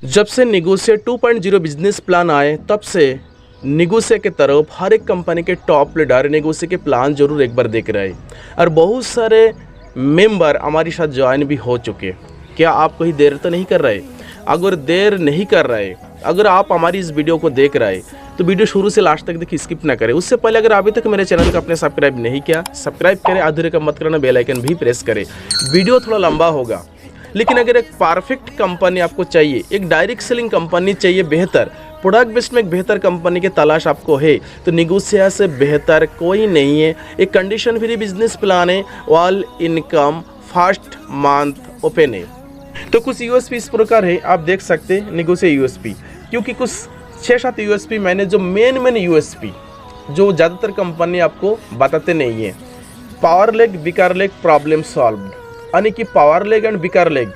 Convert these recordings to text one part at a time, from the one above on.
जब से निगोशिया 2.0 business plan आए तब से निगोशिया के तरफ हर एक कंपनी के टॉप लीडर निगोशिया के प्लान जरूर एक बार देख रहे हैं और बहुत सारे मेंबर हमारे साथ ज्वाइन भी हो चुके। क्या आप कहीं देर तो नहीं कर रहे? अगर देर नहीं कर रहे, अगर आप हमारी इस वीडियो को देख रहे तो वीडियो शुरू से लास्ट तक देखिए, स्किप ना करें। उससे पहले अगर अभी तक मेरे चैनल को आपने सब्सक्राइब नहीं किया, सब्सक्राइब करें, अधूरे का मत करना, बेल आइकन भी प्रेस करें। वीडियो थोड़ा लंबा होगा, लेकिन अगर एक परफेक्ट कंपनी आपको चाहिए, एक डायरेक्ट सेलिंग कंपनी चाहिए, बेहतर प्रोडक्ट बेस्ड में एक बेहतर कंपनी की तलाश आपको है तो निगोशिया से बेहतर कोई नहीं है। एक कंडीशन फ्री बिजनेस प्लान है, all income, first month open है। तो कुछ यूएसपी इस प्रकार है, आप देख सकते हैं निगोशिया यूएसपी, क्योंकि कुछ 6-7 यूएसपी मैंने जो मेन यूएसपी जो ज़्यादातर कंपनी आपको बताते नहीं है। Power leg, weaker leg, problem solved, यानी कि power leg and weaker leg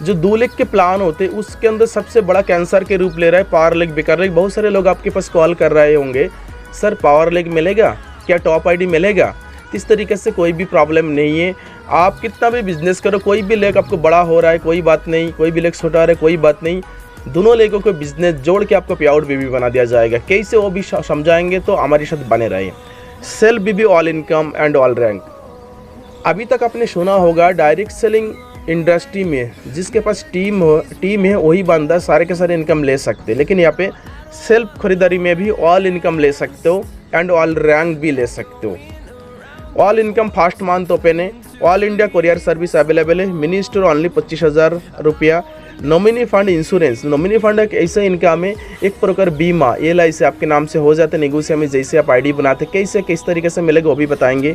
जो 2 लेग के प्लान होते उसके अंदर सबसे बड़ा कैंसर के रूप ले रहा है पावर लेग, वीकर लेग। बहुत सारे लोग आपके पास कॉल कर रहे होंगे, सर पावर लेग मिलेगा क्या, टॉप आईडी मिलेगा? इस तरीके से कोई भी प्रॉब्लम नहीं है। आप कितना भी बिजनेस करो, कोई भी लेग आपको बड़ा हो रहा है कोई बात नहीं, कोई भी लेग छोटा रहा है कोई बात नहीं, दोनों लेगों को बिजनेस जोड़ के आपको पे आउट बीबी बना दिया जाएगा। कैसे वो भी समझाएंगे, तो हमारे साथ बने रहिए। Sale BB, all income and all rank. अभी तक आपने सुना होगा डायरेक्ट सेलिंग इंडस्ट्री में जिसके पास टीम है वही बंदा सारे के सारे इनकम ले सकते, लेकिन यहाँ पे सेल्फ खरीदारी में भी ऑल इनकम ले सकते हो एंड ऑल रैंक भी ले सकते हो। All income first month open है, all India courier service available है, मिनी स्टोर ओनली 25,000 रुपया। Nominee fund insurance, nominee fund एक ऐसा इनकम है, एक प्रकार बीमा LI से आपके नाम से हो जाते। निगोशिया में जैसे आप आईडी बनाते कैसे किस तरीके से मिलेगा वो भी बताएंगे।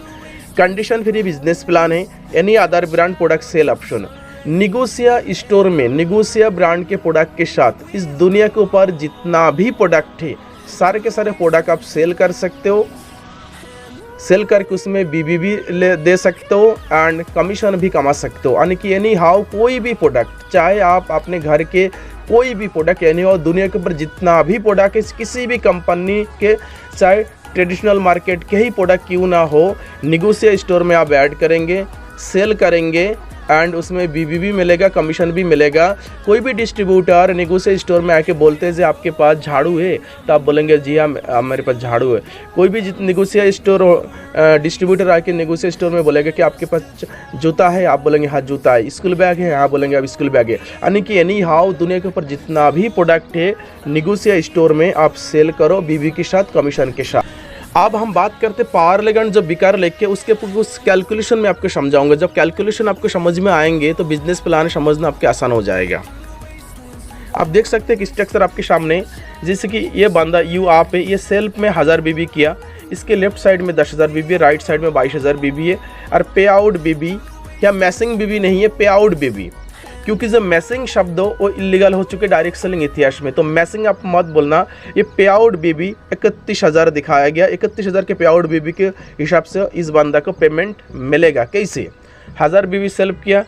कंडीशन फ्री बिजनेस प्लान है, any other brand product sale option. निगोशिया स्टोर में निगोशिया ब्रांड के प्रोडक्ट के साथ इस दुनिया के ऊपर जितना भी प्रोडक्ट है सारे के सारे प्रोडक्ट आप सेल कर सकते हो, सेल करके उसमें बीबी भी दे सकते हो एंड कमीशन भी कमा सकते हो। यानी कि एनी हाउ कोई भी प्रोडक्ट, चाहे आप अपने घर के कोई भी प्रोडक्ट, एनी हाउ दुनिया के ऊपर जितना भी प्रोडक्ट है किसी भी कंपनी के, चाहे ट्रेडिशनल मार्केट के ही प्रोडक्ट क्यों ना हो, निगोशिया स्टोर में आप ऐड करेंगे, सेल करेंगे एंड उसमें बीबी भी मिलेगा, कमीशन भी मिलेगा। कोई भी डिस्ट्रीब्यूटर निगोशिया स्टोर में आके बोलते हैं जी आपके पास झाड़ू है, तो आप बोलेंगे जी हाँ मेरे पास झाड़ू है। कोई भी निगोशिया स्टोर डिस्ट्रीब्यूटर आके निगोशिया स्टोर में बोलेगा कि आपके पास जूता है, आप बोलेंगे हाँ जूता है। स्कूल बैग है, हाँ बोलेंगे आप स्कूल बैग है। यानी कि एनी हाउ दुनिया के ऊपर जितना भी प्रोडक्ट है निगोशिया स्टोर में आप सेल करो बीबी के साथ, कमीशन के साथ। अब हम बात करते पावर लेग एंड जो वीकर लेग के, उसके कुछ कैलकुलेशन में आपको समझाऊंगा। जब कैलकुलेशन आपको समझ में आएंगे तो बिजनेस प्लान समझना आपके आसान हो जाएगा। आप देख सकते हैं कि स्ट्रक्चर आपके सामने, जैसे कि ये बंदा यू आप है, ये सेल्फ में 1000 बीबी किया, इसके लेफ्ट साइड में 10,000 बीबी है, राइट साइड में 22,000 बीबी है। और पे आउट बीबी, क्या मैसिंग बीबी नहीं है, पे आउट बीबी, क्योंकि जो मैसिंग शब्द हो वो इलीगल हो चुके डायरेक्ट सेलिंग इतिहास में, तो मैसिंग आप मत बोलना। ये पे आउट बीबी 31,000 दिखाया गया, 31,000 के पे आउट बीबी के हिसाब से इस बंदा को पेमेंट मिलेगा। कैसे? 1000 बीबी सेल्फ किया,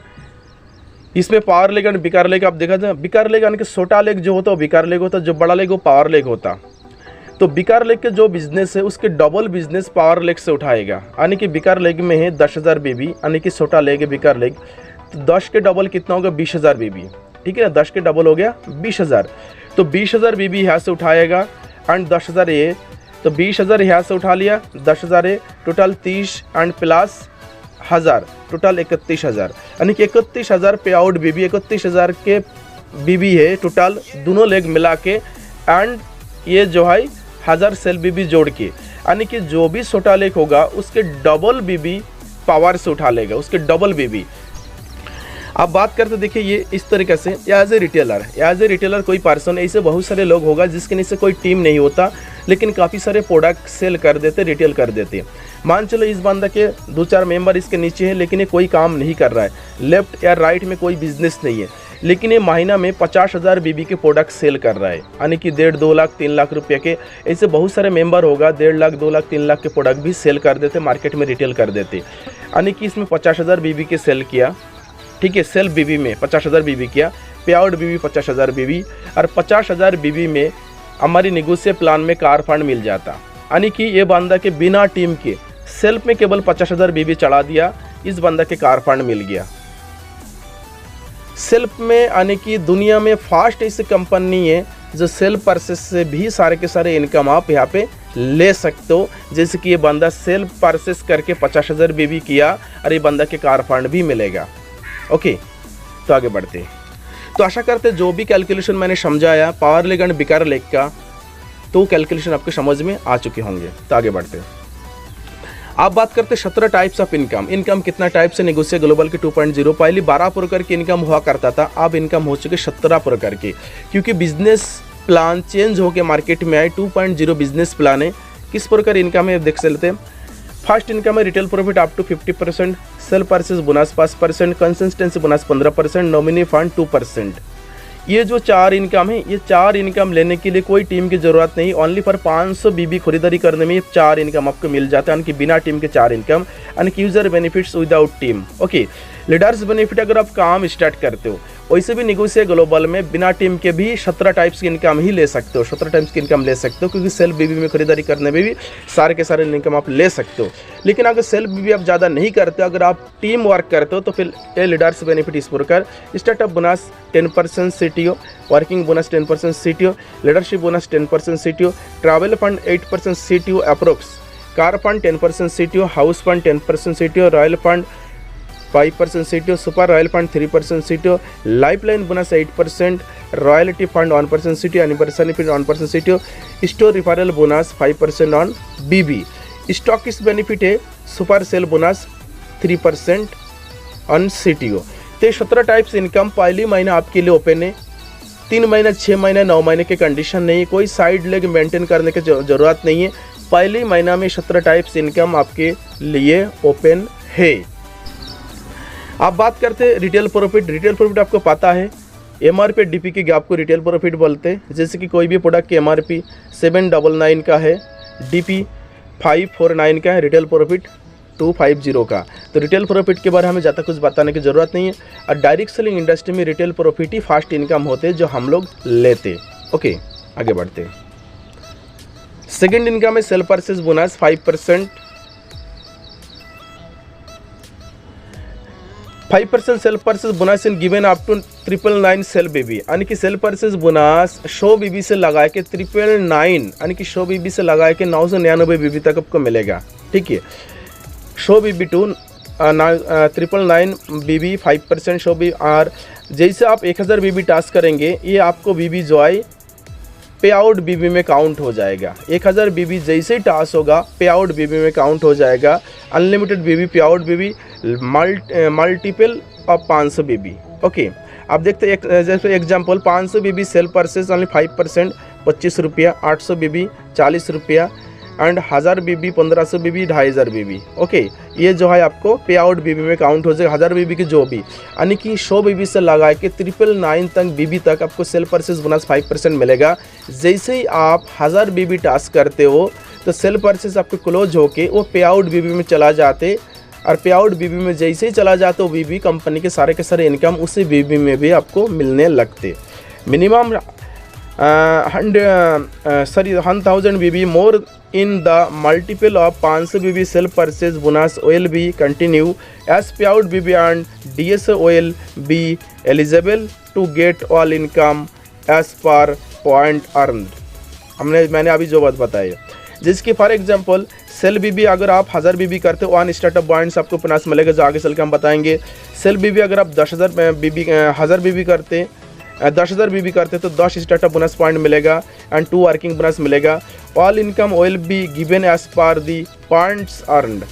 इसमें power leg and weaker leg आप देखा था। वीकर लेग यानी कि छोटा लेग जो होता है वीकर लेग होता, जो बड़ा लेग वो पावर लेग होता। तो वीकर लेग के जो बिजनेस है उसके डबल बिजनेस पावर लेग से उठाएगा। यानी कि वीकर लेग में है 10,000 बीबी, यानी कि छोटा लेग है वीकर लेग, तो 10 के डबल कितना होगा, 20,000 बीबी। ठीक है ना, 10 के डबल हो गया 20,000। तो 20,000 बीबी यहाँ से उठाएगा एंड 10,000 ये, तो 20,000 यहाँ से उठा लिया, 10,000 ये, टोटल 30 एंड प्लस 1000, टोटल 31,000। यानी कि 31,000 पे आउट बीबी, 31,000 के बीबी है टोटल दोनों लेग मिला के, एंड ये जो है 1000 सेल बीबी जोड़ के। यानी कि जो भी छोटा लेग होगा उसके डबल बीबी पावर से उठा लेगा, उसके डबल बीबी। आप बात करते देखिए ये इस तरीके से, एज ए रिटेलर कोई पर्सन, ऐसे बहुत सारे लोग होगा जिसके नीचे कोई टीम नहीं होता लेकिन काफ़ी सारे प्रोडक्ट सेल कर देते, रिटेल कर देते। मान चलो इस बंदा के 2-4 मेंबर इसके नीचे हैं लेकिन ये कोई काम नहीं कर रहा है, लेफ्ट या राइट में कोई बिजनेस नहीं है, लेकिन ये महीना में 50,000 बीबी के प्रोडक्ट सेल कर रहा है। यानी कि 1.5, 2 लाख, 3 लाख रुपये के ऐसे बहुत सारे मेंबर होगा, 1.5 लाख, 2 लाख, 3 लाख के प्रोडक्ट भी सेल कर देते, मार्केट में रिटेल कर देते। यानी कि इसमें 50,000 बीबी के सेल किया, ठीक है, सेल्फ बीबी में 50,000 बीबी किया, पे आउट बीबी 50,000 बीबी, और 50,000 बीबी में हमारी निगोशिया प्लान में कार फंड मिल जाता। यानी कि ये बंदा के बिना टीम के सेल्फ में केवल 50,000 बीबी चढ़ा दिया, इस बंदा के कार फंड मिल गया। सेल्फ में यानी कि दुनिया में फास्ट ऐसी कंपनी है जो सेल्फ परचेस से भी सारे के सारे इनकम आप यहाँ पे ले सकते हो। जैसे कि ये बंदा सेल्फ परचेस करके 50,000 बीबी किया और ये बंदा के कार फंड भी मिलेगा। ओके, तो आगे बढ़ते हैं। तो आशा करते जो भी कैलकुलेशन मैंने समझाया पावर लेग एंड बिकार लेग का, तो कैलकुलेशन आपके समझ में आ चुके होंगे। तो आगे बढ़ते हैं। आप बात करते 17 टाइप्स ऑफ इनकम। इनकम कितना टाइप से नेगोशिएट ग्लोबल के 2.0 पहले 12 प्रकार की इनकम हुआ करता था, अब इनकम हो चुके 17 प्रकार की, क्योंकि बिजनेस प्लान चेंज होकर मार्केट में आए। 2.0 बिजनेस प्लान है। किस प्रकार इनकम है देख सकते हैं। फर्स्ट इनकम है retail profit up to 50%, sale purchase bonus 5%, consistency bonus 15%, nominee fund 2%। ये जो 4 इनकम है, ये 4 इनकम लेने के लिए कोई टीम की ज़रूरत नहीं। ओनली फॉर 500 बीबी खरीदारी करने में ये 4 इनकम आपको मिल जाता है, यानी कि बिना टीम के 4 इनकम, यानी कि user benefits without team. Okay, leaders benefit अगर आप काम स्टार्ट करते हो, वैसे भी नेगोशिएट ग्लोबल में बिना टीम के भी 17 टाइप्स की इनकम ही ले सकते हो, 17 टाइप्स की इनकम ले सकते हो, क्योंकि सेल्फ बीबी में खरीदारी करने में भी सारे के सारे इनकम आप ले सकते हो। लेकिन अगर सेल्फ बीबी आप ज़्यादा नहीं करते, अगर आप टीम वर्क करते हो, तो फिर ये लीडर्स बेनिफिट इस प्रकार। Startup bonus 10% CTO, working bonus 10% CTO, leadership bonus 10% CTO, travel fund 8% CTO approx, car fund 10% CTO, house fund 10% CTO, royal fund 5% CTO, super royal fund 3% CTO, lifeline bonus 8%, royalty fund 1% CTO, anniversary fund 1% CTO, store referral bonus 5% on BB, stockist benefit है, super sale bonus 3% on CTO। तो 17 types income पहली महीना आपके लिए open है। 3 महीने, 6 महीने, 9 महीने के कंडीशन नहीं है, कोई साइड लेग मेंटेन करने की ज़रूरत नहीं है। पहली महीना में 17 टाइप्स इनकम आपके लिए ओपन है। आप बात करते हैं रिटेल प्रॉफिट। रिटेल प्रॉफिट आपको पता है MRP DP के गैप को रिटेल प्रॉफिट बोलते हैं। जैसे कि कोई भी प्रोडक्ट की MRP 799 का है, DP 549 का है, रिटेल प्रॉफिट 250 का। तो रिटेल प्रॉफिट के बारे में हमें ज़्यादा कुछ बताने की ज़रूरत नहीं है। और डायरेक्ट सेलिंग इंडस्ट्री में रिटेल प्रॉफिट ही फास्ट इनकम होते हैं जो हम लोग लेते। ओके, आगे बढ़ते। सेकेंड इनकम है sale purchase bonus 5%। 5% sale purchase bonus in given up to 999 sale BB, यानी कि सेल परचेज बोनस 100 बीबी से लगा के 999, यानी कि 100 बीबी से लगा के 999 बीबी तक आपको मिलेगा। ठीक है, 100 बीबी टू 999 बीबी 5% 100 बीबी। और जैसे आप 1000 बीबी टास्क करेंगे, ये आपको बीबी जो है पे आउट बीबी में काउंट हो जाएगा। 1000 बीबी जैसे ही टास्क होगा पे आउट बीबी में काउंट हो जाएगा। Unlimited BB, pay out BB, multiple of 500 BB. Okay, आप देखते हैं जैसे example 500 BB sale purchase only 5% 25 रुपया, 800 बीबी 40 रुपया, and 1000 Bibi 1500 Bibi 2500 Bibi. Okay, ये जो है आपको पे आउट बीबी में काउंट हो जाएगा। 1000 बीबी की जो भी, यानी कि 100 बीबी से लगा के 999 तक बीबी तक आपको सेल परचेज बोनस 5% मिलेगा। जैसे ही आप 1000 बीबी टास्क करते हो, तो सेल परचेज आपको क्लोज होके वो पे आउट बीबी में चला जाते, और पे आउट बीबी में जैसे ही चला जाता, वो बीबी कंपनी के सारे इनकम उसी बीबी में भी आपको मिलने लगते। Minimum 1000 BB more in the multiple of 500 BB self purchase bonus will be continue as payout BB and DSO will be eligible to get all income as per point earned। मैंने अभी जो बात बताई, जिसकी फॉर एग्जांपल सेल बीबी अगर आप 1000 बीबी करते हो, 1 स्टार्टअप पॉइंट्स आपको बोनस मिलेगा, जो आगे चल के हम बताएंगे। सेल बीबी अगर आप 10,000 बीबी 1000 बीबी करते 10,000 बीबी करते तो 10 स्टार्टअप बोनस पॉइंट मिलेगा एंड 2 वर्किंग बोनस मिलेगा। All income will be given as per the points earned.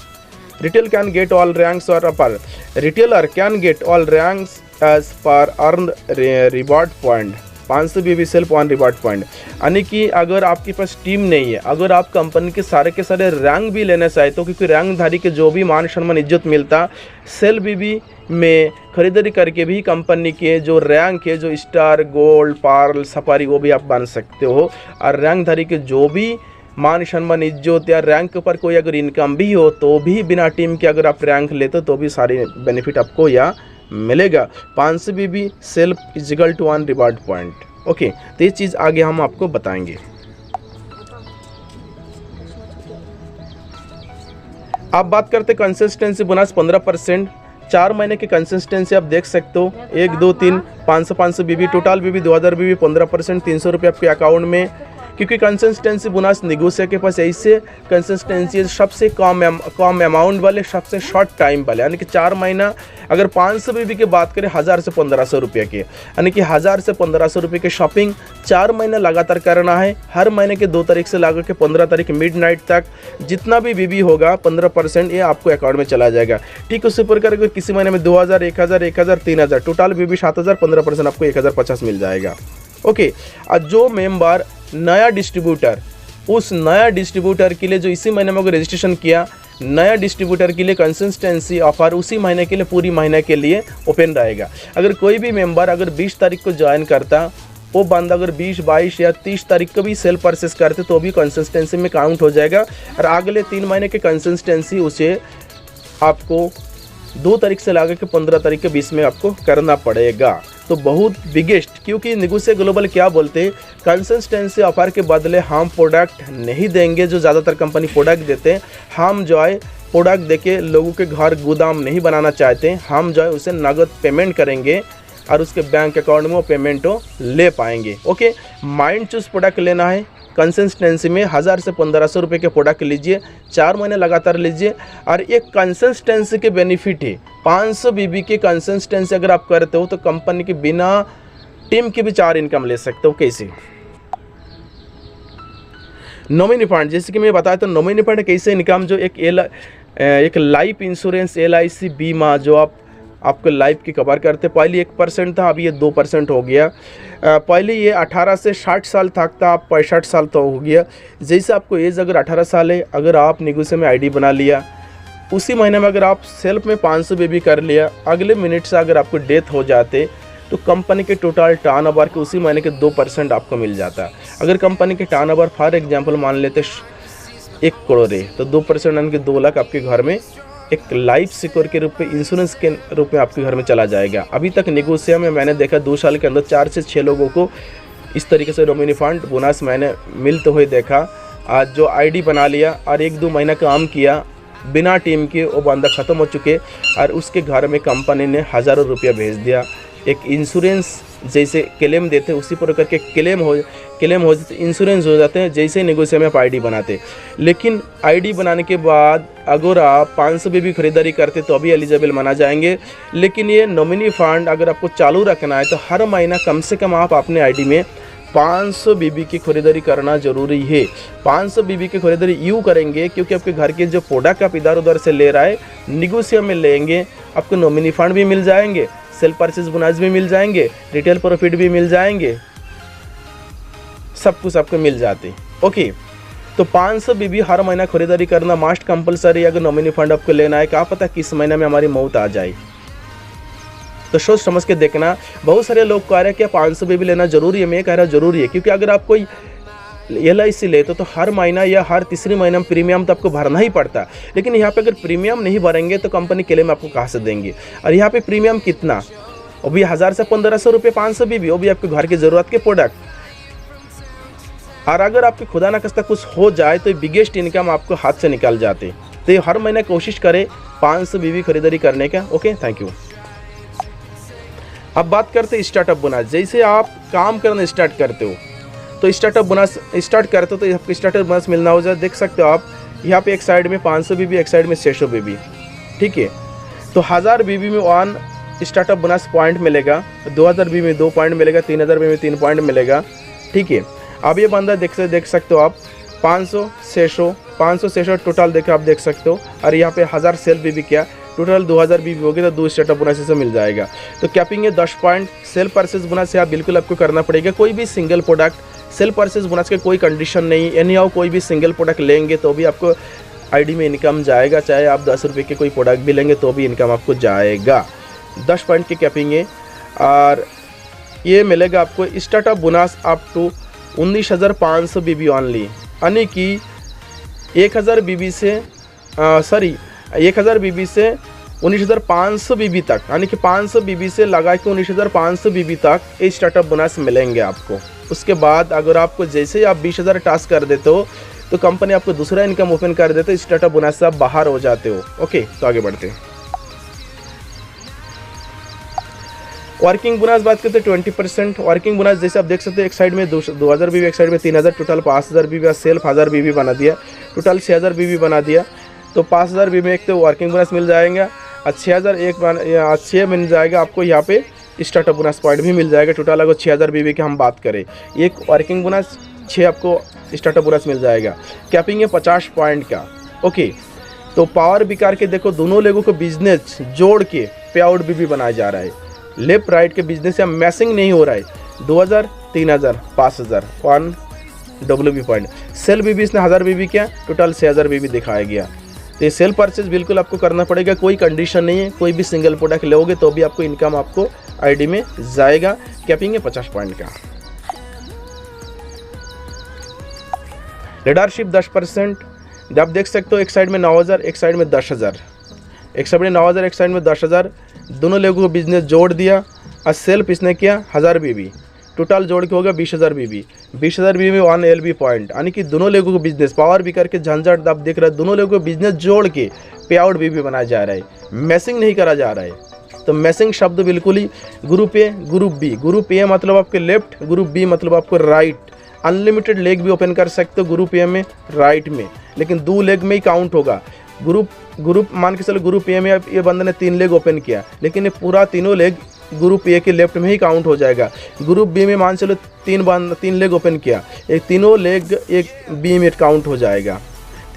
Retail can get all ranks और upper, retailer can get all ranks as per earn reward point. 500 BB self 1 reward point, यानी कि अगर आपके पास team नहीं है, अगर आप company के सारे रैंक भी लेना चाहते हो, क्योंकि रैंकधारी के जो भी मान सम्मान इज्जत मिलता सेल बीबी में खरीदारी करके भी कंपनी के जो रैंक है, जो स्टार, गोल्ड, पार्ल, सफारी, वो भी आप बन सकते हो। और रैंकधारी के जो भी मान सम्मान इज्जत या रैंक पर कोई अगर इनकम भी हो, तो भी बिना टीम के अगर आप रैंक लेते हो तो भी सारे बेनिफिट आपको यहाँ मिलेगा। 500 BB self equal to 1 reward point. Okay, तो ये चीज़ आगे हम आपको बताएंगे। आप बात करते कंसिस्टेंसी बोनस 15%, 4 महीने की कंसिस्टेंसी आप देख सकते हो, 1 2 3 500 बीबी, टोटल बीबी 2000 बीबी, 15%, 300 रुपये आपके अकाउंट में। क्योंकि कंसिस्टेंसी बोनस निगोशिएटर के पास ऐसे कंसिस्टेंसी सबसे कम अमाउंट वाले, सबसे शॉर्ट टाइम वाले, यानी कि 4 महीना। अगर 500 बीबी की बात करें 1000 से 1500 रुपये की, यानी कि 1000 से 1500 रुपये की शॉपिंग 4 महीने लगातार करना है। हर महीने के 2 तारीख से लगा के 15 तारीख मिडनाइट तक जितना भी बीबी होगा 15% ये आपको अकाउंट में चला जाएगा। ठीक उसी प्रकार अगर किसी महीने में 2000, 1000, 1000, 3000, टोटल बीबी 7000, 15% आपको 1050 मिल जाएगा। ओके, और जो मेंबर नया डिस्ट्रीब्यूटर, उस नया डिस्ट्रीब्यूटर के लिए जो इसी महीने में रजिस्ट्रेशन किया, नया डिस्ट्रीब्यूटर के लिए कंसिस्टेंसी ऑफर उसी महीने के लिए, पूरी महीने के लिए ओपन रहेगा। अगर कोई भी मेंबर अगर 20 तारीख को ज्वाइन करता, वो बंदा अगर 20, 22 या 30 तारीख को भी सेल परचेस करते तो भी कंसिस्टेंसी में काउंट हो जाएगा। और अगले 3 महीने की कंसिस्टेंसी उसे आपको 2 तारीख से लगा के 15 तारीख के बीच में आपको करना पड़ेगा। तो बहुत बिगेस्ट, क्योंकि निगोशिएटर ग्लोबल क्या बोलते हैं, कंसिस्टेंसी ऑफर के बदले हम प्रोडक्ट नहीं देंगे जो ज़्यादातर कंपनी प्रोडक्ट देते हैं। हम जो है प्रोडक्ट देके लोगों के घर गोदाम नहीं बनाना चाहते हैं। हम जो है उसे नगद पेमेंट करेंगे और उसके बैंक अकाउंट में वो पेमेंट ले पाएंगे। ओके, माइंड चूज प्रोडक्ट लेना है कंसिस्टेंसी में 1000 से 1500 रुपये के प्रोडक्ट लीजिए, 4 महीने लगातार लीजिए। और एक कंसिस्टेंसी के बेनिफिट है, 500 बीबी की कंसिस्टेंसी अगर आप करते हो तो कंपनी के बिना टीम के भी 4 इनकम ले सकते हो। कैसे? नॉमिनी फंड, जैसे कि मैं बताया था, नॉमिनी फंड एक ऐसे इनकम जो एक लाइफ इंश्योरेंस, LIC बीमा जो आपको लाइफ की कवर करते। पहले 1% था, अभी ये 2% हो गया। पहले ये 18 से 60 साल तक था, अब 65 साल तो हो गया। जैसे आपको एज अगर 18 साल है, अगर आप निगोशिएटर में ID बना लिया, उसी महीने में अगर आप सेल्फ में 500 बीबी कर लिया, अगले मिनट से अगर आपको डेथ हो जाते तो कंपनी के टोटल टर्नओवर के उसी महीने के 2% आपको मिल जाता। अगर कंपनी के टर्नओवर फॉर एग्जांपल मान लेते 1 करोड़ है, तो 2% यानी कि 2 लाख आपके घर में एक लाइफ सिक्योर के रूप में, इंश्योरेंस के रूप में आपके घर में चला जाएगा। अभी तक निगोशिएटर में मैंने देखा 2 साल के अंदर 4 से 6 लोगों को इस तरीके से नॉमिनी फंड बोनस मैंने मिलते हुए देखा। आज जो ID बना लिया और 1-2 महीना काम किया बिना टीम के, वो बंदा ख़त्म हो चुके और उसके घर में कंपनी ने हज़ारों रुपया भेज दिया। एक इंश्योरेंस जैसे क्लेम देते उसी प्रकार के क्लेम हो जाते, इंश्योरेंस हो जाते हैं जैसे निगोशिएटर में आप ID बनाते। लेकिन ID बनाने के बाद अगर आप 500 बीबी खरीदारी करते तो अभी एलिजिबल माना जाएंगे। लेकिन ये नॉमिनी फंड अगर आपको चालू रखना है तो हर महीना कम से कम आप अपने ID में 500 बीबी की खरीदारी करना ज़रूरी है। 500 बीबी की खरीदारी यूँ करेंगे क्योंकि आपके घर के जो प्रोडक्ट आप इधर उधर से ले रहा है, निगोशिएटर में लेंगे, आपको नॉमिनी फंड भी मिल जाएंगे, सेल परचेज बोनस भी मिल जाएंगे, रिटेल प्रॉफिट भी मिल जाएंगे, सब कुछ आपको मिल जाते। ओके, तो 500 बीबी हर महीना खरीदारी करना मस्ट कंपलसरी। अगर नॉमिनी फंड आपको लेना है, क्या पता किस महीने में हमारी मौत आ जाए, तो सोच समझ के देखना। बहुत सारे लोग कह रहे हैं कि 500 बीबी लेना जरूरी है, मैं कह रहा जरूरी है, क्योंकि अगर आप कोई LIC लेते तो हर महीना या हर तीसरी महीना में प्रीमियम तो आपको भरना ही पड़ता। लेकिन यहाँ पे अगर प्रीमियम नहीं भरेंगे तो कंपनी क्लेम आपको कहाँ से देंगे? और यहाँ पे प्रीमियम कितना, वो भी 1000 से 1500 रुपये, 500 बीबी, वो भी आपके घर की ज़रूरत के प्रोडक्ट। और अगर आपके खुदा ना खास्ता कुछ हो जाए तो बिगेस्ट इनकम आपको हाथ से निकल जाते। तो हर महीने कोशिश करें 500 बीबी खरीदारी करने का। Okay, thank you. अब बात करते हैं स्टार्टअप बोनस। जैसे आप काम करना स्टार्ट करते हो तो स्टार्टअप बोनस स्टार्ट करते हो तो आपको स्टार्टअप बोनस मिलना हो जाए। देख सकते हो आप यहाँ पे एक साइड में 500 बीबी, एक साइड में 600 बीबी। ठीक है, तो 1000 बीबी में 1 स्टार्टअप बोनस पॉइंट मिलेगा, 2000 बीबी में 2 पॉइंट मिलेगा, 3000 बीबी में 3 पॉइंट मिलेगा। ठीक है, अब ये बंदा देख सकते हो आप 500 600 टोटल देखो, आप देख सकते हो। और यहाँ पे 1000 सेल बीबी क्या, टोटल 2000 बीबी होगी तो 2 स्टार्टअप बोनस से मिल जाएगा। तो कैपिंग है 10 पॉइंट। सेल परचेज बोनस यहाँ बिल्कुल आपको करना पड़ेगा। कोई भी single product cell purchase bonus के कोई कंडीशन नहीं, एनी हाउ कोई भी सिंगल प्रोडक्ट लेंगे तो भी आपको ID में इनकम जाएगा। चाहे आप 10 रुपये के कोई प्रोडक्ट भी लेंगे तो भी इनकम आपको जाएगा। 10 पॉइंट की कैपिंग है और ये मिलेगा आपको startup bonus up to 19,500 BB only, यानी कि 1000 बीबी से 1000 बीबी से 19,500 बीबी तक, यानी कि 500 बीबी से लगा के 19,500 बीबी तक ये स्टार्टअप बोनस मिलेंगे आपको। उसके बाद अगर आपको जैसे ही आप 20,000 टास्क कर देते हो तो कंपनी आपको दूसरा इनकम ओपन कर देते हो, स्टार्टअप बोनस से आप बाहर हो जाते हो। ओके, तो आगे बढ़ते हैं। वर्किंग बोनस बात करते हैं 20%। वर्किंग बोनस जैसे आप देख सकते हैं, एक साइड में 2000 बीबी, एक साइड में 3000, टोटल 5000 बीबी, सेल्फ 1000 बीबी बना दिया, टोटल 6000 बीबी बना दिया। तो 5000 बीबी में एक तो वर्किंग बोनस मिल जाएगा और 6000 6 मिल जाएगा आपको यहाँ पे स्टार्टअप बोनस पॉइंट भी मिल जाएगा। टोटल अगर 6000 बीबी की हम बात करें, एक वर्किंग बोनस 6 आपको स्टार्टअप बोनस मिल जाएगा। कैपिंग है 50 पॉइंट का। ओके, तो पावर बिकार के देखो दोनों लोगों को बिजनेस जोड़ के पे आउट बीबी बनाया जा रहा है। लेफ्ट राइट के बिजनेस या मैसिंग नहीं हो रहा है। 2000, 3000, 5000 1 WB पॉइंट। सेल बीबी इसने 1000 बीबी किया, टोटल 6000 बीबी दिखाया गया। तो ये सेल परचेज बिल्कुल आपको करना पड़ेगा, कोई कंडीशन नहीं है। कोई भी सिंगल प्रोडक्ट लोगे तो भी आपको इनकम आपको आईडी में जाएगा। कैपिंग है 50 पॉइंट का। लीडरशिप 10%। आप देख सकते हो एक साइड में 9000, एक साइड में 10000, एक साइड में 9000, एक साइड में 10000। दोनों लोगों को बिजनेस जोड़ दिया और सेल्फ इसने किया 1000 बीबी, टोटल जोड़ के होगा 20000 बीबी। 20000 बीबी में 1 LB पॉइंट, यानी कि दोनों लोगों को बिजनेस पावर भी करके झंझट आप देख रहे हैं, दोनों लोगों को बिजनेस जोड़ के पे आउट बीबी बनाया जा रहा है, मैसिंग नहीं करा जा रहा है। तो मैसिंग शब्द बिल्कुल ही group A group B, group A मतलब आपके लेफ्ट, ग्रुप बी मतलब आपको राइट। अनलिमिटेड लेग भी ओपन कर सकते हो ग्रुप ए में, राइट में, लेकिन 2 लेग में ही काउंट होगा। ग्रुप मान के चलो ग्रुप ए में ये बंदे ने 3 लेग ओपन किया, लेकिन ये पूरा तीनों लेग ग्रुप ए के लेफ्ट में ही काउंट हो जाएगा। ग्रुप बी में मान चलो 3 लेग ओपन किया, ये तीनों लेग एक बी में काउंट हो जाएगा।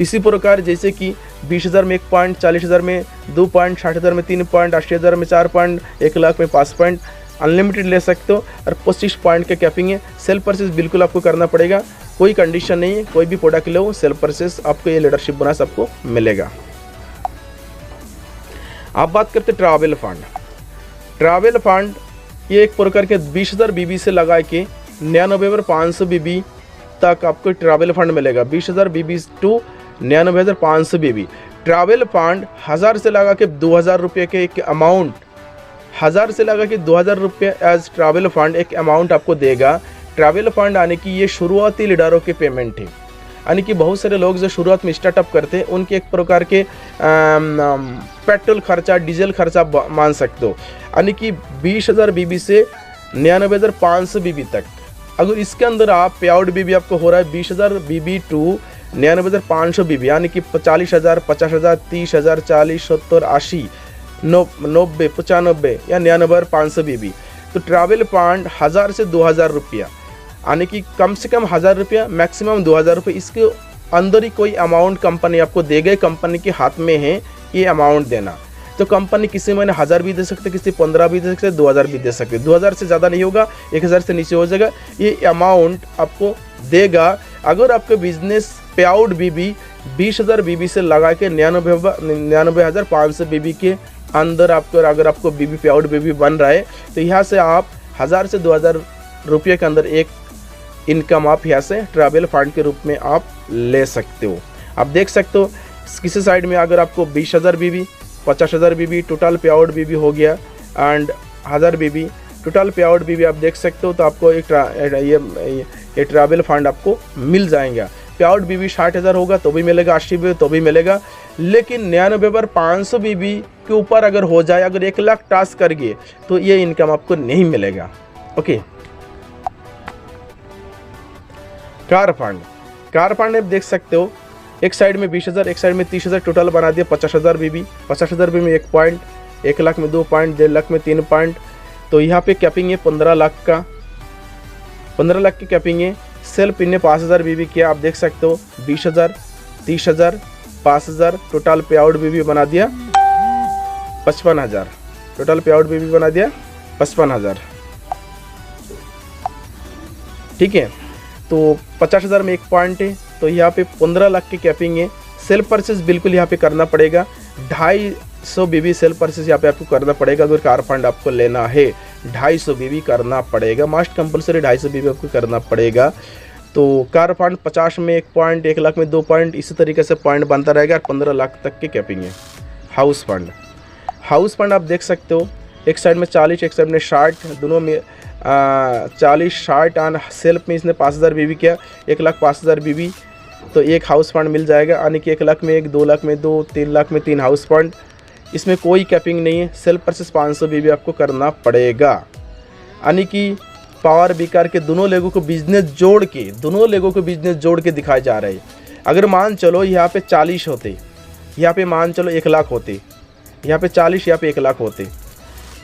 इसी प्रकार जैसे कि 20000 में 1 पॉइंट, 40000 में 2 पॉइंट, 60000 में 3 पॉइंट, 80000 में 4 पॉइंट, 1 लाख में 5 पॉइंट अनलिमिटेड ले सकते हो। और 25 पॉइंट का कैपिंग है। सेल्फ परचेस बिल्कुल आपको करना पड़ेगा, कोई कंडीशन नहीं है। कोई भी प्रोडक्ट लो सेल्फ परचेस आपको ये लीडरशिप बोनस आपको मिलेगा। आप बात करते ट्रैवल फंड। ट्रैवल फंड ये एक प्रकार के 20000 बीबी से लगा के 99,500 बीबी तक आपको ट्रैवल फंड मिलेगा। 20000 बीबी टू 99,500 बीबी। ट्रैवल फंड 1000 से लगा के 2000 रुपये के एक अमाउंट, 1000 से लगा के 2000 रुपये एज ट्रैवल फंड एक अमाउंट आपको देगा। ट्रैवल फंड यानी कि ये शुरुआती लीडरों के पेमेंट है, यानी कि बहुत सारे लोग जो शुरुआत में स्टार्टअप करते हैं उनके एक प्रकार के पेट्रोल खर्चा, डीजल खर्चा मान सकते हो। यानी कि 20000 बीबी से 99,500 बीबी तक, अगर इसके अंदर आप पे आउट बीबी आपको हो रहा है 20000 बीबी टू 99,500 बीबी, यानी कि 40,000, 50,000, 30,000, 40, 70, 80, 90, 95 या 99,500 बीबी। तो ट्रैवल फंड 1000 से 2000 रुपया, यानी कि कम से कम 1000 रुपया, मैक्सिमम 2000 रुपये, इसके अंदर ही कोई अमाउंट कंपनी आपको देगा। कंपनी के हाथ में है ये अमाउंट देना। तो कंपनी किसी महीने 1000 भी दे सकते, किसी 15 भी दे सकते, 2000 भी दे सकते। 2000 से ज़्यादा नहीं होगा, 1000 से नीचे हो जाएगा। ये अमाउंट आपको देगा अगर आपके बिजनेस पे आउट बीबी 20000 बीबी से लगा के 99,500 बीबी के अंदर आपको, अगर आपको बीबी पे आउट बीबी बन रहा है तो यहाँ से आप 1000 से 2000 रुपये के अंदर एक इनकम आप यहाँ से ट्रैवल फंड के रूप में आप ले सकते हो। आप देख सकते हो किसी साइड में अगर आपको 20000 बीबी, 50,000 बीबी टोटल पे आउट बीबी हो गया एंड 1000 बीबी टोटल पे आउट बीबी आप देख सकते हो, तो आपको ये ट्रैवल फंड आपको मिल जाएगा। पे आउट बीबी 60,000 होगा तो भी मिलेगा, 80 बीबी तो भी मिलेगा, लेकिन 99,500 बीबी के ऊपर अगर हो जाए, अगर 1 लाख टास्क कर गए तो ये इनकम आपको नहीं मिलेगा। ओके, कार फंड आप देख सकते हो एक साइड में 20000, एक साइड में 30,000, टोटल बना दिया 50,000 बीबी। 50,000 बीबी में 1 पॉइंट, 1 लाख में 2 पॉइंट, 1.5 लाख में 3 पॉइंट। तो यहाँ पे कैपिंग है 15 लाख का, 15 लाख की कैपिंग है। सेल्फ इनने 5000 बीबी किया, आप देख सकते हो 20,000, 30,000, 5,000, टोटल पे आउट बीबी बना दिया 55,000, टोटल पे आउट बीबी बना दिया 55,000। ठीक है, तो 50,000 में 1 पॉइंट है, तो यहाँ पे 15 लाख की कैपिंग है। सेल्फ परचेस बिल्कुल यहाँ पे करना पड़ेगा, 250 बीबी सेल्फ परचेस यहाँ पे आपको करना पड़ेगा। अगर कार फंड आपको लेना है 250 बीबी करना पड़ेगा, मस्ट कंपलसरी 250 बीबी आपको करना पड़ेगा। तो कार फंड 50 में 1 पॉइंट, 1 लाख में 2 पॉइंट, इसी तरीके से पॉइंट बनता रहेगा और 15 लाख तक की कैपिंग है। हाउस फंड आप देख सकते हो एक साइड में 40, एक साइड में 60, दोनों में 40, 60 और सेल्फ में इसने 5000 बीबी किया, 1,05,000 बीबी। तो एक हाउस फंड मिल जाएगा, यानी कि 1 लाख में 1, 2 लाख में 2, 3 लाख में 3 हाउस फंड। इसमें कोई कैपिंग नहीं है। सेल्फ परचेस 500 बीबी आपको करना पड़ेगा। यानी कि पावर बीकार के दोनों लोगों को बिजनेस जोड़ के दिखाए जा रहे हैं। अगर मान चलो यहाँ पे 40 होते, यहाँ पे मान चलो 1 लाख होते, यहाँ पे 40, यहाँ पे 1 लाख होते,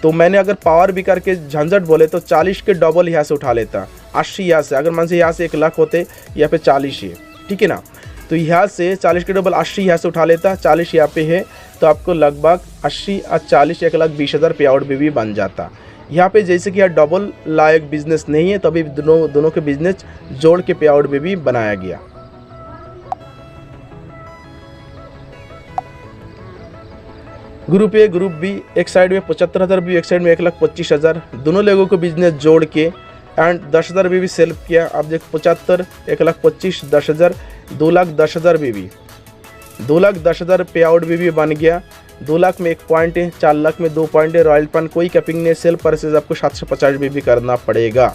तो मैंने अगर पावर बीकार के झंझट बोले तो 40 के डबल यहाँ से उठा लेता, 80 यहाँ से। अगर मान से यहाँ से 1 लाख होते, यहाँ पे 40 है, ठीक है ना, तो यहाँ से 40 के डबल 80 यहाँ से उठा लेता, 40 यहाँ पे है, तो आपको लगभग 80 और 40 1,20,000 पे आउट भी बन जाता। यहाँ पे जैसे कि यहाँ डबल लायक बिजनेस नहीं है, तो अभी दोनों के बिजनेस जोड़ के पे आउट भी बनाया गया। ग्रुप ए ग्रुप बी, एक साइड में 75,000 भी, एक साइड में 1,25,000, दोनों लोगों को बिजनेस जोड़ के एंड 10,000 भी सेल्फ किया। आप देख 75, 1,25,000, 10,000, 2,10,000 भी 2,10,000 पे आउट भी बन गया। 2 लाख में 1 पॉइंट है, 4 लाख में 2 पॉइंट है। रॉयल फंड कोई कैपिंग नहीं, सेल्फ परचेज आपको 750 भी करना पड़ेगा।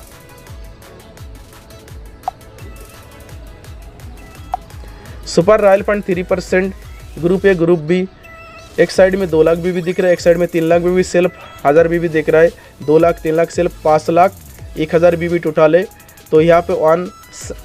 Super royal fund 3%, group A group B, एक साइड में 2 लाख भी दिख रहा है, एक साइड में 3 लाख भी सेल्फ, 1000 भी दिख रहा है। 2 लाख 3 लाख सेल्फ, 5 लाख 1,000 भी टोटल है। तो यहाँ पे ऑन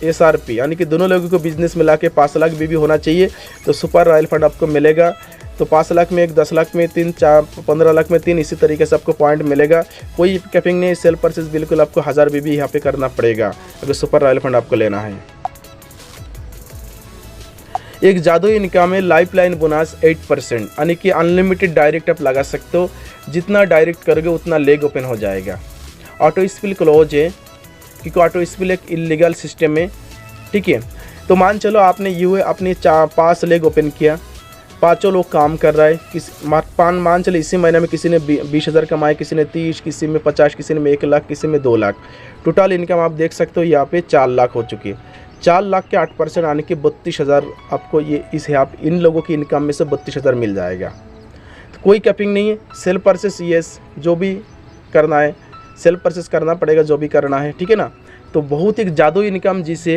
SRP यानी कि दोनों लोगों को बिजनेस मिला के 5 लाख भी होना चाहिए, तो सुपर रॉयल फंड आपको मिलेगा। तो 5 लाख में 1, 10 लाख में 3, 4, 15 लाख में 3, इसी तरीके से आपको पॉइंट मिलेगा। कोई कैपिंग नहीं, सेल्फ परचेज बिल्कुल आपको 1000 भी यहाँ पे करना पड़ेगा अगर सुपर रॉयल फंड आपको लेना है। एक जादुई इनकम है लाइफ लाइन बोनस 8%, यानी कि अनलिमिटेड डायरेक्ट आप लगा सकते हो, जितना डायरेक्ट करोगे उतना लेग ओपन हो जाएगा। ऑटो स्पिल क्लोज है क्योंकि ऑटो स्पिल एक इलीगल सिस्टम है, ठीक है। तो मान चलो आपने ये अपने 5 लेग ओपन किया, 5 लोग काम कर रहा है, मान चलो इसी महीने में किसी ने 20,000 कमाए, किसी ने 30, किसी में 50, किसी में 1 लाख, किसी में 2 लाख। टोटल इनकम आप देख सकते हो यहाँ पे 4 लाख हो चुकी है। 4 लाख के 8% आने के 32,000 आपको ये इन लोगों की इनकम में से 32,000 मिल जाएगा। तो कोई कैपिंग नहीं है, सेल्फ परचेस यस जो भी करना है सेल्फ परचेस करना पड़ेगा, जो भी करना है, ठीक है ना। तो बहुत एक जादुई इनकम जिसे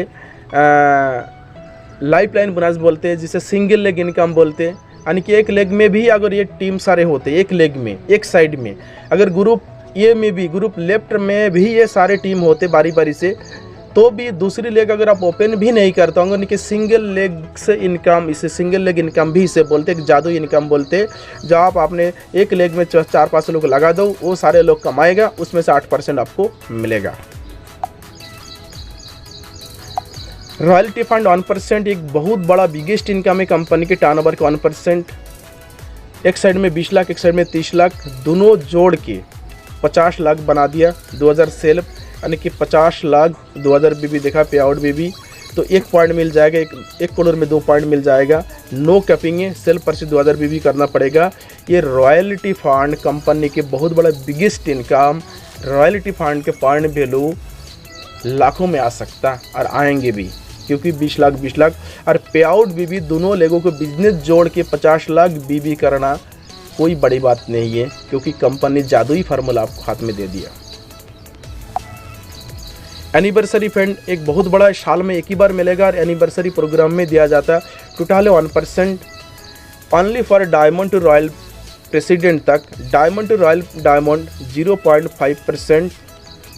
लाइफ लाइन बोनस बोलते हैं, जिसे सिंगल लेग इनकम बोलते हैं, यानी कि एक लेग में भी अगर ये टीम सारे होते, एक लेग में एक साइड में अगर ग्रुप ए में भी ग्रुप लेफ्ट में भी ये सारे टीम होते बारी बारी से, तो भी दूसरी लेग अगर आप ओपन भी नहीं करते होंगे, यानी कि सिंगल लेग से इनकम, इसे सिंगल लेग इनकम भी इसे बोलते, एक जादुई इनकम बोलते। जो आप आपने एक लेग में 4-5 लोग लगा दो, वो सारे लोग कमाएगा, उसमें से 8% आपको मिलेगा। रॉयल्टी फंड 1%, एक बहुत बड़ा बिगेस्ट इनकम है कंपनी के टर्नओवर के 1%। एक साइड में 20 लाख, एक साइड में 30 लाख, दोनों जोड़ के 50 लाख बना दिया। 2,000 सेल्फ यानी कि 50 लाख, 2,000 भी देखा पे आउट भी, तो 1 पॉइंट मिल जाएगा, 1 करोड़ में 2 पॉइंट मिल जाएगा। नो कैपिंग है, सेल्फ परचेज 2,000 भी करना पड़ेगा। ये रॉयल्टी फंड कंपनी के बहुत बड़ा बिगेस्ट इनकम। रॉयल्टी फंड के पॉइंट वैल्यू लाखों में आ सकता और आएंगे भी, क्योंकि 20 लाख और पे आउट भी दोनों लोगों को बिजनेस जोड़ के 50 लाख भी करना कोई बड़ी बात नहीं है, क्योंकि कंपनी जादुई फार्मूला आपको हाथ में दे दिया। एनिवर्सरी फंड एक बहुत बड़ा, साल में एक ही बार मिलेगा और एनिवर्सरी प्रोग्राम में दिया जाता है। Total 1% only for diamond to royal president तक। Diamond to royal diamond 0.5%,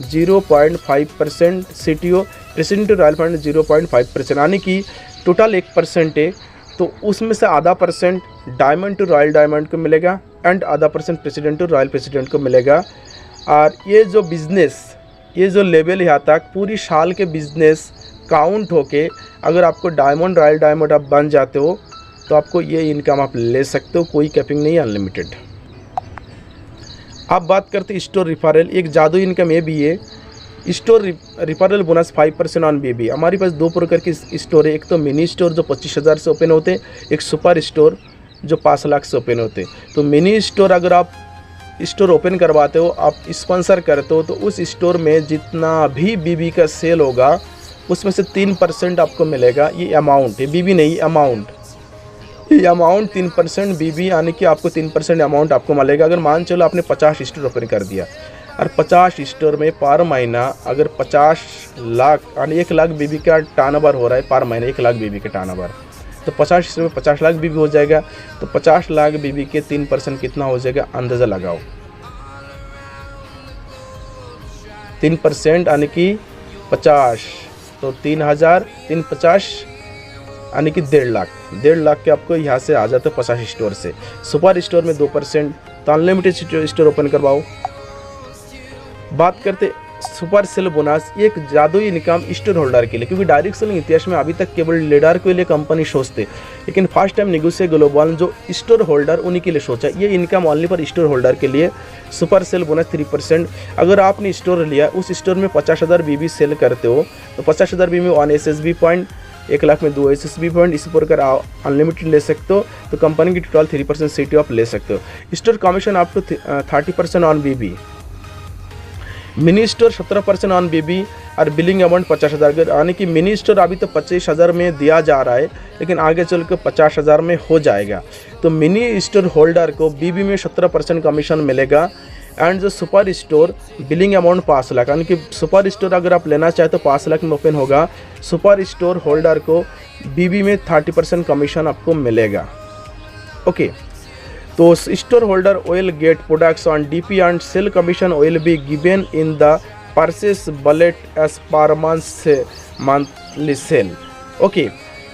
0.5%, CTO president to royal fund 0.5%, यानी कि टोटल 1% है। तो उसमें से आधा % डायमंड टू रॉयल डायमंड को मिलेगा एंड आधा % प्रेसिडेंट टू रॉयल प्रेसिडेंट को मिलेगा। और ये जो बिजनेस, ये जो लेवल यहाँ तक पूरी साल के बिजनेस काउंट होके अगर आपको डायमंड रॉयल डायमंड आप बन जाते हो, तो आपको ये इनकम आप ले सकते हो, कोई कैपिंग नहीं है, अनलिमिटेड। आप बात करते स्टोर रिफरल, एक जादू इनकम ये भी है। Store referral bonus 5% on baby. हमारे पास 2 प्रकार की स्टोर है, एक तो मिनी स्टोर जो 25,000 से ओपन होते हैं, एक सुपर स्टोर जो 5 लाख से ओपन होते हैं। तो मिनी स्टोर अगर आप स्टोर ओपन करवाते हो, आप स्पॉन्सर करते हो, तो उस स्टोर में जितना भी बीबी का सेल होगा उसमें से 3% आपको मिलेगा। ये अमाउंट है, बीबी नहीं, अमाउंट। ये अमाउंट 3% बीबी, यानी कि आपको 3% अमाउंट आपको मिलेगा। अगर मान चलो आपने 50 स्टोर ओपन कर दिया और 50 स्टोर में पर महीना अगर 50 लाख यानी 1 लाख बीबी का टर्नओवर हो रहा है, पर महीने 1 लाख बीबी का टर्नओवर, तो 50 स्टोर में 50 लाख बीबी हो जाएगा। तो 50 लाख बीबी के 3% कितना हो जाएगा, अंदाज़ा लगाओ। 3% यानी कि 50, तो 3,000 350 यानी कि 1.5 लाख के आपको यहाँ से आ जाते 50 स्टोर से। सुपर स्टोर में 2%, तो अनलिमिटेड स्टोर ओपन करवाओ। बात करते सुपर सेल बोनस, ये एक जादुई इनकम स्टोर होल्डर के लिए, क्योंकि डायरेक्ट सेलिंग इतिहास में अभी तक केवल लीडर के लिए कंपनी सोचते, लेकिन फर्स्ट टाइम निगुसे ग्लोबल जो स्टोर होल्डर उन्हीं के लिए सोचा। ये इनकम ओनली पर स्टोर होल्डर के लिए। Super sale bonus 3%। अगर आपने स्टोर लिया, उस स्टोर में 50,000 BB सेल करते हो, तो 50,000 BB में 1 SSB पॉइंट, 1 लाख में 2 SSB पॉइंट, इसी प्रकार अनलिमिटेड ले सकते हो। तो कंपनी की टोटल 3% सीटी आप ले सकते हो। स्टोर कमीशन आपको 30% on BB, mini store 17% on BB, और बिलिंग अमाउंट 50,000, यानी कि मिनी स्टोर अभी तो 25,000 में दिया जा रहा है, लेकिन आगे चल के 50,000 में हो जाएगा। तो मिनी स्टोर होल्डर को BB में 17% कमीशन मिलेगा। एंड जो super store billing amount 5 lakh, यानी कि सुपर स्टोर अगर आप लेना चाहे तो 5 लाख में ओपन होगा। सुपर स्टोर होल्डर को BB में 30% कमीशन आपको मिलेगा। ओके, तो store holder will get products on DP and sale commission will be given in the purchase wallet as per monthly sale. Okay,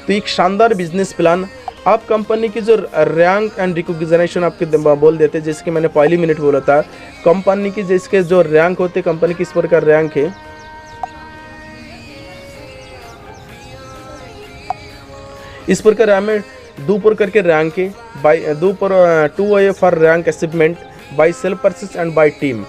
तो एक शानदार बिजनेस प्लान। आप कंपनी की जो रैंक एंड रिकॉग्निशन आपके बोल देते, जैसे कि मैंने पहली मिनट बोला था, कंपनी की जिसके जो रैंक होते, कंपनी किस प्रकार रैंक है, इस प्रकार हमें 2 प्रकार के रैंक है। By 2 way for rank achievement by sale purchase and by team.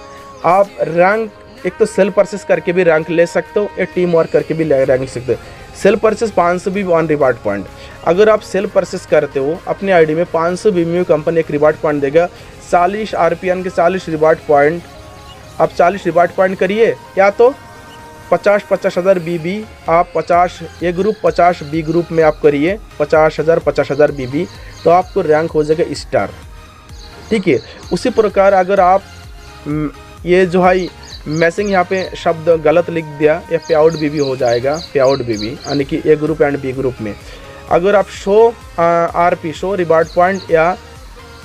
आप रैंक एक तो सेल परचेस करके भी रैंक ले सकते हो, या टीम वर्क करके भी रैंक ले सकते हो। Sale purchase 500 BB on reward point. अगर आप सेल परचेस करते हो अपने आईडी में 500 BB में कंपनी एक रिवार्ड पॉइंट देगा, 40 RPN के 40 रिवार्ड पॉइंट। आप 40 रिवार्ड पॉइंट करिए, या तो 50,000 BB आप 50 ए ग्रुप 50 B ग्रुप में आप करिए 50,000 BB, तो आपको रैंक हो जाएगा स्टार। ठीक है, उसी प्रकार अगर आप ये जो है मैसिंग यहाँ पे शब्द गलत लिख दिया, या पे आउट BB हो जाएगा, पे आउट BB, यानी कि ए ग्रुप एंड B ग्रुप में। अगर आप शो रिवार्ड पॉइंट, या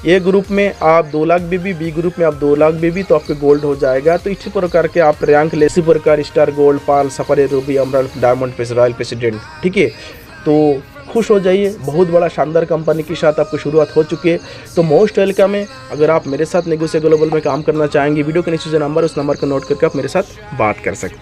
ए ग्रुप में आप 2 लाख BB, B ग्रुप में आप 2 लाख BB, तो आपके गोल्ड हो जाएगा। तो इसी प्रकार के आप रैंक ले, इसी प्रकार star, gold, pearl, sapphire, ruby, emerald, diamond, royal president. ठीक है, तो खुश हो जाइए, बहुत बड़ा शानदार कंपनी के साथ आपको शुरुआत हो चुकी है। तो मोस्ट वेलकम है। अगर आप मेरे साथ निगुसे ग्लोबल में काम करना चाहेंगे, वीडियो के नीचे जो नंबर, उस नंबर को नोट करके आप मेरे साथ बात कर सकते हैं।